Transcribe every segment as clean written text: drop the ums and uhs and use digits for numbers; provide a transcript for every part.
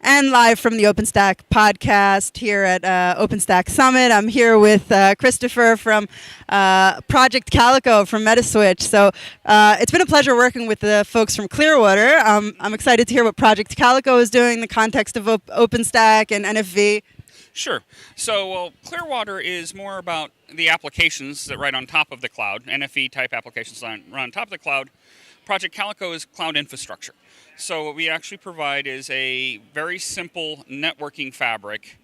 And live from the OpenStack podcast here at OpenStack Summit. I'm here with Christopher from Project Calico from Metaswitch. So it's been a pleasure working with the folks from Clearwater. I'm excited to hear what Project Calico is doing in the context of OpenStack and NFV. Sure. So, Clearwater is more about the applications that run on top of the cloud, NFV type applications that run on top of the cloud. Project Calico is cloud infrastructure. So what we actually provide is a very simple networking fabric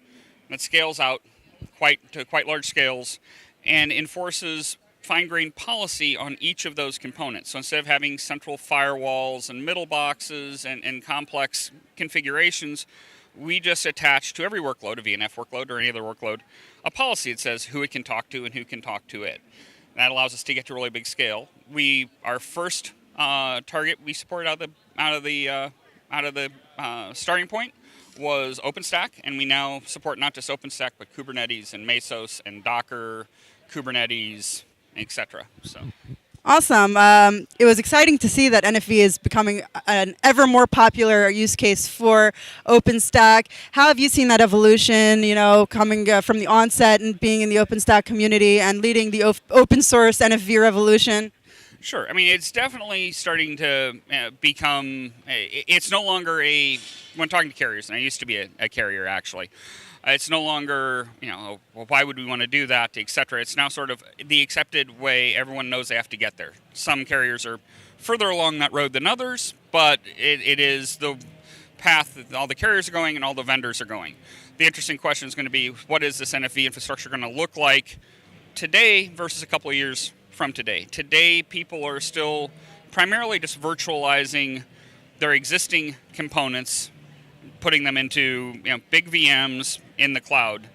that scales out to quite large scales and enforces fine-grained policy on each of those components. So instead of having central firewalls and middle boxes and complex configurations, we just attach to every workload, a VNF workload or any other workload, a policy that says who it can talk to and who can talk to it. That allows us to get to really big scale. Our first target we supported out of the starting point was OpenStack, and we now support not just OpenStack but Kubernetes and Mesos and Docker, Kubernetes, etc. So. Awesome. It was exciting to see that NFV is becoming an ever more popular use case for OpenStack. How have you seen that evolution, coming from the onset and being in the OpenStack community and leading the open source NFV revolution? Sure. I mean, it's definitely starting to become, it's no longer when talking to carriers, and I used to be a carrier actually, it's no longer, well, why would we want to do that, et cetera. It's now sort of the accepted way. Everyone knows they have to get there. Some carriers are further along that road than others, but it is the path that all the carriers are going and all the vendors are going. The interesting question is going to be, what is this NFV infrastructure going to look like today versus a couple of years from today? Today, people are still primarily just virtualizing their existing components, putting them into big VMs in the cloud.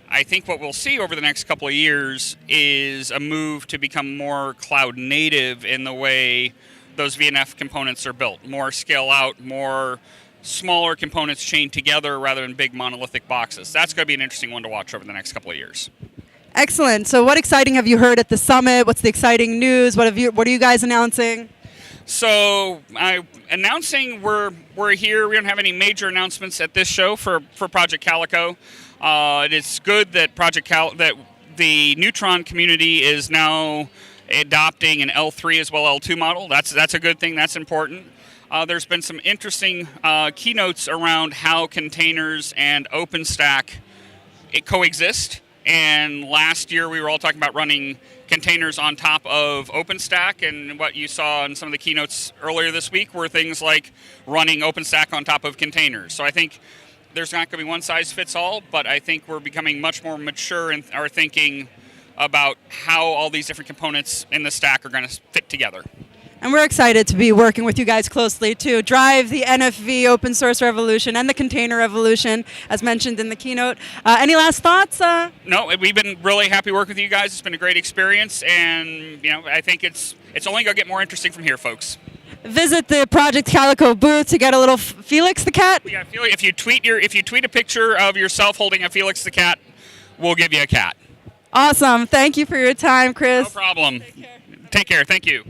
I think what we'll see over the next couple of years is a move to become more cloud native in the way those VNF components are built. More scale out, more smaller components chained together rather than big monolithic boxes. That's going to be an interesting one to watch over the next couple of years. Excellent. So what exciting have you heard at the summit? What's the exciting news? What are you guys announcing? So announcing we're here. We don't have any major announcements at this show for Project Calico. It is good that that the Neutron community is now adopting an L3 as well L2 model. That's a good thing. That's important. There's been some interesting keynotes around how containers and OpenStack coexist. And last year we were all talking about running containers on top of OpenStack, and what you saw in some of the keynotes earlier this week were things like running OpenStack on top of containers. So I think there's not going to be one size fits all, but I think we're becoming much more mature in our thinking about how all these different components in the stack are going to fit together. And we're excited to be working with you guys closely to drive the NFV open source revolution and the container revolution, as mentioned in the keynote. Any last thoughts? No, we've been really happy working with you guys. It's been a great experience, and I think it's only going to get more interesting from here, folks. Visit the Project Calico booth to get a little Felix the cat. Yeah, if you tweet a picture of yourself holding a Felix the cat, we'll give you a cat. Awesome. Thank you for your time, Chris. No problem. Take care. Thank you.